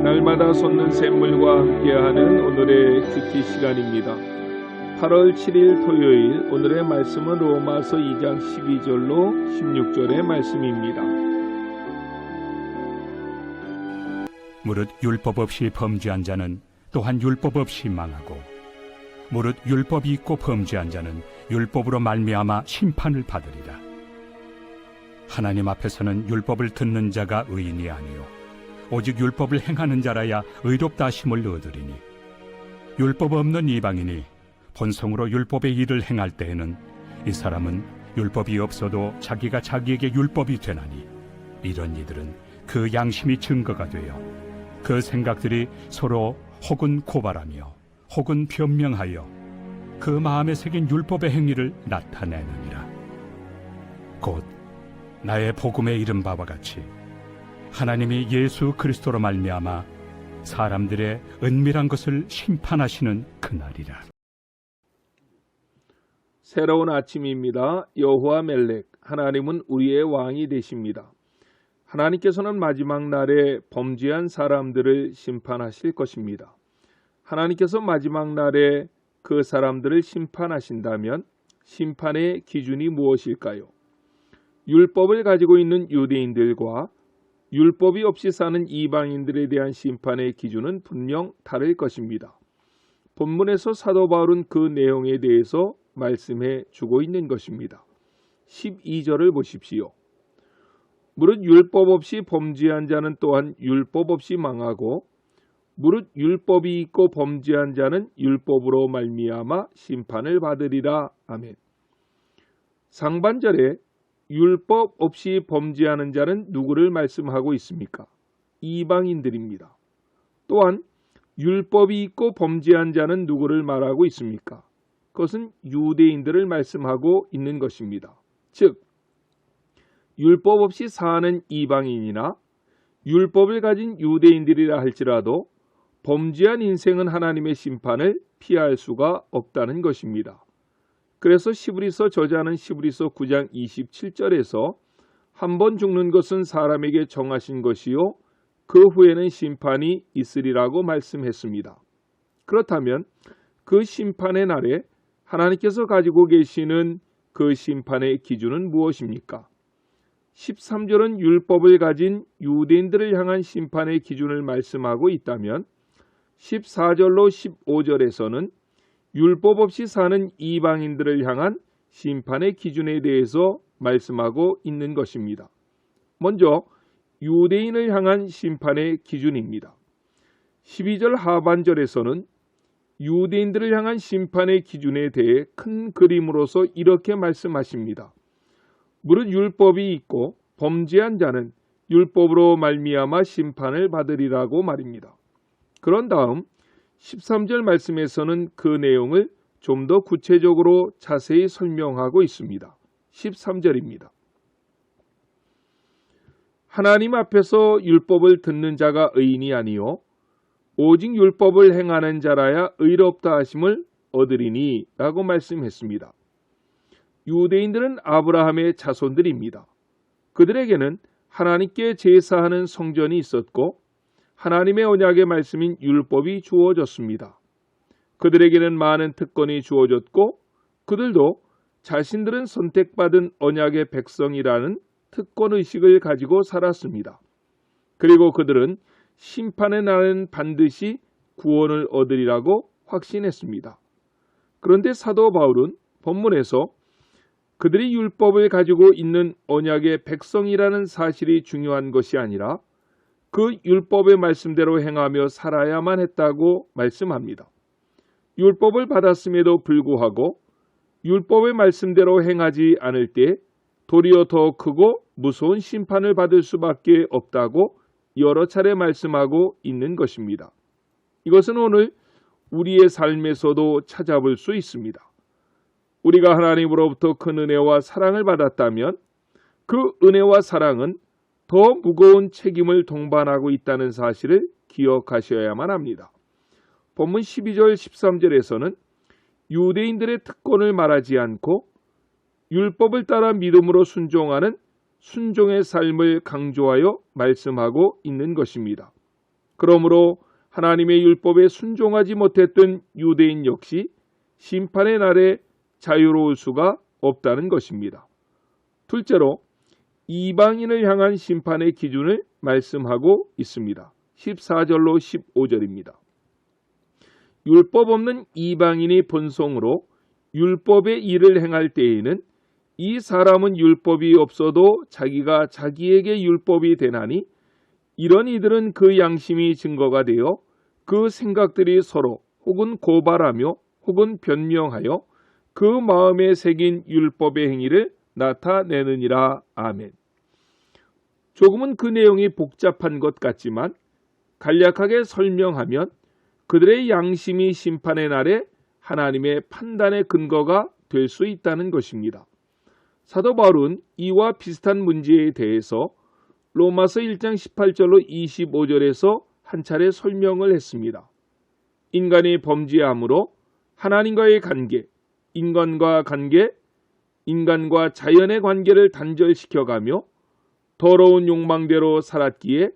날마다 솟는 샘물과 함께하는 오늘의 큐티 시간입니다. 8월 7일 토요일 오늘의 말씀은 로마서 2장 12절로 16절의 말씀입니다. 무릇 율법 없이 범죄한 자는 또한 율법 없이 망하고 무릇 율법이 있고 범죄한 자는 율법으로 말미암아 심판을 받으리라. 하나님 앞에서는 율법을 듣는 자가 의인이 아니요 오직 율법을 행하는 자라야 의롭다 하심을 얻으리니 율법 없는 이방인이 본성으로 율법의 일을 행할 때에는 이 사람은 율법이 없어도 자기가 자기에게 율법이 되나니 이런 이들은 그 양심이 증거가 되어 그 생각들이 서로 혹은 고발하며 혹은 변명하여 그 마음에 새긴 율법의 행위를 나타내느니라. 곧 나의 복음에 이른 바와 같이 하나님이 예수 그리스도로 말미암아 사람들의 은밀한 것을 심판하시는 그날이라. 새로운 아침입니다. 여호와 멜렉, 하나님은 우리의 왕이 되십니다. 하나님께서는 마지막 날에 범죄한 사람들을 심판하실 것입니다. 하나님께서 마지막 날에 그 사람들을 심판하신다면 심판의 기준이 무엇일까요? 율법을 가지고 있는 유대인들과 율법이 없이 사는 이방인들에 대한 심판의 기준은 분명 다를 것입니다. 본문에서 사도 바울은 그 내용에 대해서 말씀해 주고 있는 것입니다. 12절을 보십시오. 무릇 율법 없이 범죄한 자는 또한 율법 없이 망하고 무릇 율법이 있고 범죄한 자는 율법으로 말미암아 심판을 받으리라. 아멘. 상반절에 율법 없이 범죄하는 자는 누구를 말씀하고 있습니까? 이방인들입니다. 또한 율법이 있고 범죄한 자는 누구를 말하고 있습니까? 그것은 유대인들을 말씀하고 있는 것입니다. 즉 율법 없이 사는 이방인이나 율법을 가진 유대인들이라 할지라도 범죄한 인생은 하나님의 심판을 피할 수가 없다는 것입니다. 그래서 시브리서 저자는 시브리서 9장 27절에서 한 번 죽는 것은 사람에게 정하신 것이요 그 후에는 심판이 있으리라고 말씀했습니다. 그렇다면 그 심판의 날에 하나님께서 가지고 계시는 그 심판의 기준은 무엇입니까? 13절은 율법을 가진 유대인들을 향한 심판의 기준을 말씀하고 있다면 14절로 15절에서는 율법 없이 사는 이방인들을 향한 심판의 기준에 대해서 말씀하고 있는 것입니다. 먼저 유대인을 향한 심판의 기준입니다. 12절 하반절에서는 유대인들을 향한 심판의 기준에 대해 큰 그림으로서 이렇게 말씀하십니다. 무릇 율법이 있고 범죄한 자는 율법으로 말미암아 심판을 받으리라고 말입니다. 그런 다음 13절 말씀에서는 그 내용을 좀 더 구체적으로 자세히 설명하고 있습니다. 13절입니다. 하나님 앞에서 율법을 듣는 자가 의인이 아니요 오직 율법을 행하는 자라야 의롭다 하심을 얻으리니 라고 말씀했습니다. 유대인들은 아브라함의 자손들입니다. 그들에게는 하나님께 제사하는 성전이 있었고 하나님의 언약의 말씀인 율법이 주어졌습니다. 그들에게는 많은 특권이 주어졌고 그들도 자신들은 선택받은 언약의 백성이라는 특권의식을 가지고 살았습니다. 그리고 그들은 심판의 날은 반드시 구원을 얻으리라고 확신했습니다. 그런데 사도 바울은 본문에서 그들이 율법을 가지고 있는 언약의 백성이라는 사실이 중요한 것이 아니라 그 율법의 말씀대로 행하며 살아야만 했다고 말씀합니다. 율법을 받았음에도 불구하고 율법의 말씀대로 행하지 않을 때 도리어 더 크고 무서운 심판을 받을 수밖에 없다고 여러 차례 말씀하고 있는 것입니다. 이것은 오늘 우리의 삶에서도 찾아볼 수 있습니다. 우리가 하나님으로부터 큰 은혜와 사랑을 받았다면 그 은혜와 사랑은 더 무거운 책임을 동반하고 있다는 사실을 기억하셔야만 합니다. 본문 12절 13절에서는 유대인들의 특권을 말하지 않고 율법을 따라 믿음으로 순종하는 순종의 삶을 강조하여 말씀하고 있는 것입니다. 그러므로 하나님의 율법에 순종하지 못했던 유대인 역시 심판의 날에 자유로울 수가 없다는 것입니다. 둘째로 이방인을 향한 심판의 기준을 말씀하고 있습니다. 14절로 15절입니다. 율법 없는 이방인이 본성으로 율법의 일을 행할 때에는 이 사람은 율법이 없어도 자기가 자기에게 율법이 되나니 이런 이들은 그 양심이 증거가 되어 그 생각들이 서로 혹은 고발하며 혹은 변명하여 그 마음에 새긴 율법의 행위를 나타내느니라. 아멘. 조금은 그 내용이 복잡한 것 같지만 간략하게 설명하면 그들의 양심이 심판의 날에 하나님의 판단의 근거가 될 수 있다는 것입니다. 사도 바울은 이와 비슷한 문제에 대해서 로마서 1장 18절로 25절에서 한 차례 설명을 했습니다. 인간이 범죄함으로 하나님과의 관계, 인간과 자연의 관계를 단절시켜가며 더러운 욕망대로 살았기에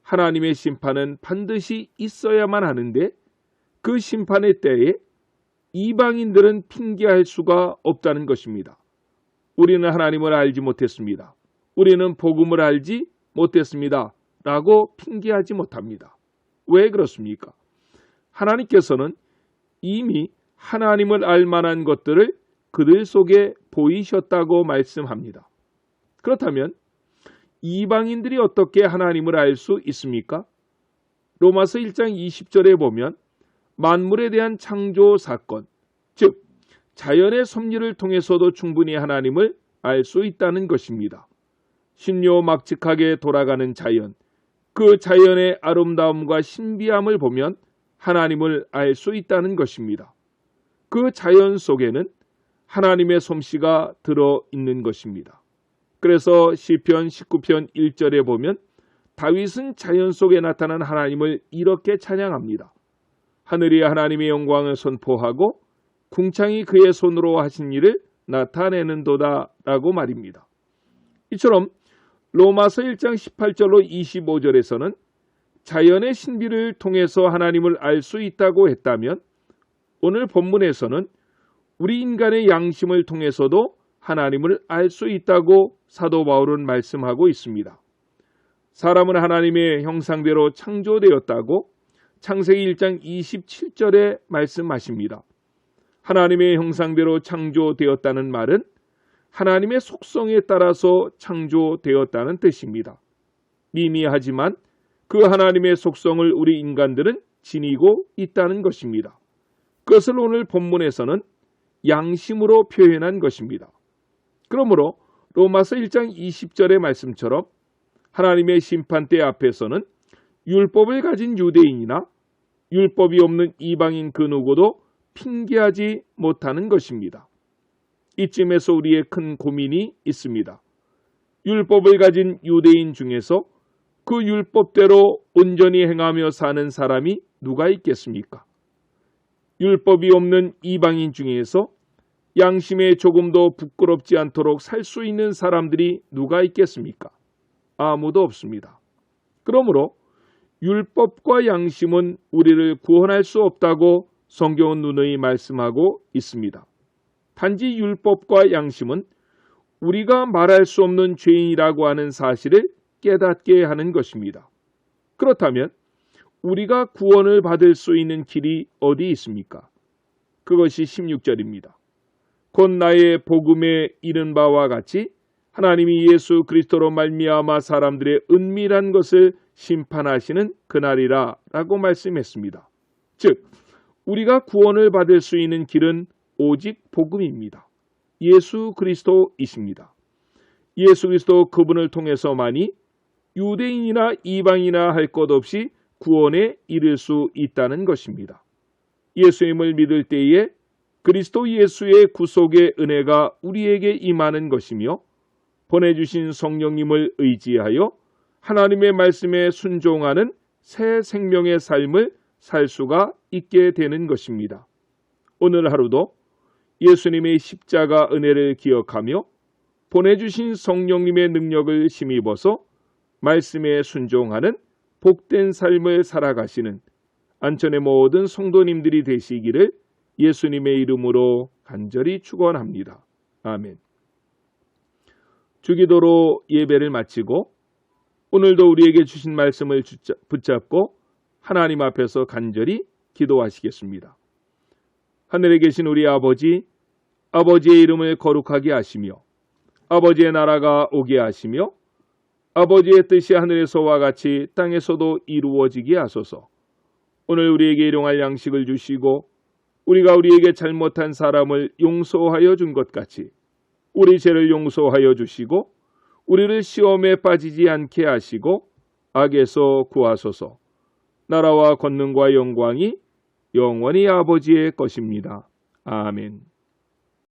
하나님의 심판은 반드시 있어야만 하는데 그 심판의 때에 이방인들은 핑계할 수가 없다는 것입니다. 우리는 하나님을 알지 못했습니다. 우리는 복음을 알지 못했습니다. 라고 핑계하지 못합니다. 왜 그렇습니까? 하나님께서는 이미 하나님을 알 만한 것들을 그들 속에 보이셨다고 말씀합니다. 그렇다면 이방인들이 어떻게 하나님을 알 수 있습니까? 로마서 1장 20절에 보면 만물에 대한 창조 사건, 즉 자연의 섭리를 통해서도 충분히 하나님을 알 수 있다는 것입니다. 신묘막측하게 돌아가는 자연, 그 자연의 아름다움과 신비함을 보면 하나님을 알 수 있다는 것입니다. 그 자연 속에는 하나님의 솜씨가 들어있는 것입니다. 그래서 시편 19편 1절에 보면 다윗은 자연 속에 나타난 하나님을 이렇게 찬양합니다. 하늘이 하나님의 영광을 선포하고 궁창이 그의 손으로 하신 일을 나타내는도다 라고 말입니다. 이처럼 로마서 1장 18절로 25절에서는 자연의 신비를 통해서 하나님을 알 수 있다고 했다면 오늘 본문에서는 우리 인간의 양심을 통해서도 하나님을 알 수 있다고 사도 바울은 말씀하고 있습니다. 사람은 하나님의 형상대로 창조되었다고 창세기 1장 27절에 말씀하십니다. 하나님의 형상대로 창조되었다는 말은 하나님의 속성에 따라서 창조되었다는 뜻입니다. 미미하지만 그 하나님의 속성을 우리 인간들은 지니고 있다는 것입니다. 그것을 오늘 본문에서는 양심으로 표현한 것입니다. 그러므로 로마서 1장 20절의 말씀처럼 하나님의 심판대 앞에서는 율법을 가진 유대인이나 율법이 없는 이방인 그 누구도 핑계하지 못하는 것입니다. 이쯤에서 우리의 큰 고민이 있습니다. 율법을 가진 유대인 중에서 그 율법대로 온전히 행하며 사는 사람이 누가 있겠습니까? 율법이 없는 이방인 중에서 양심에 조금도 부끄럽지 않도록 살 수 있는 사람들이 누가 있겠습니까? 아무도 없습니다. 그러므로 율법과 양심은 우리를 구원할 수 없다고 성경은 누누이 말씀하고 있습니다. 단지 율법과 양심은 우리가 말할 수 없는 죄인이라고 하는 사실을 깨닫게 하는 것입니다. 그렇다면 우리가 구원을 받을 수 있는 길이 어디 있습니까? 그것이 16절입니다. 곧 나의 복음에 이른 바와 같이 하나님이 예수 그리스도로 말미암아 사람들의 은밀한 것을 심판하시는 그날이라 라고 말씀했습니다. 즉 우리가 구원을 받을 수 있는 길은 오직 복음입니다. 예수 그리스도이십니다. 예수 그리스도 그분을 통해서만이 유대인이나 이방이나 할 것 없이 구원에 이를 수 있다는 것입니다. 예수님을 믿을 때에 그리스도 예수의 구속의 은혜가 우리에게 임하는 것이며 보내주신 성령님을 의지하여 하나님의 말씀에 순종하는 새 생명의 삶을 살 수가 있게 되는 것입니다. 오늘 하루도 예수님의 십자가 은혜를 기억하며 보내주신 성령님의 능력을 힘입어서 말씀에 순종하는 복된 삶을 살아가시는 안천의 모든 성도님들이 되시기를 예수님의 이름으로 간절히 축원합니다. 아멘. 주기도로 예배를 마치고 오늘도 우리에게 주신 말씀을 붙잡고 하나님 앞에서 간절히 기도하시겠습니다. 하늘에 계신 우리 아버지, 아버지의 이름을 거룩하게 하시며 아버지의 나라가 오게 하시며 아버지의 뜻이 하늘에서와 같이 땅에서도 이루어지게 하소서. 오늘 우리에게 일용할 양식을 주시고 우리가 우리에게 잘못한 사람을 용서하여 준 것 같이 우리 죄를 용서하여 주시고 우리를 시험에 빠지지 않게 하시고 악에서 구하소서. 나라와 권능과 영광이 영원히 아버지의 것입니다. 아멘.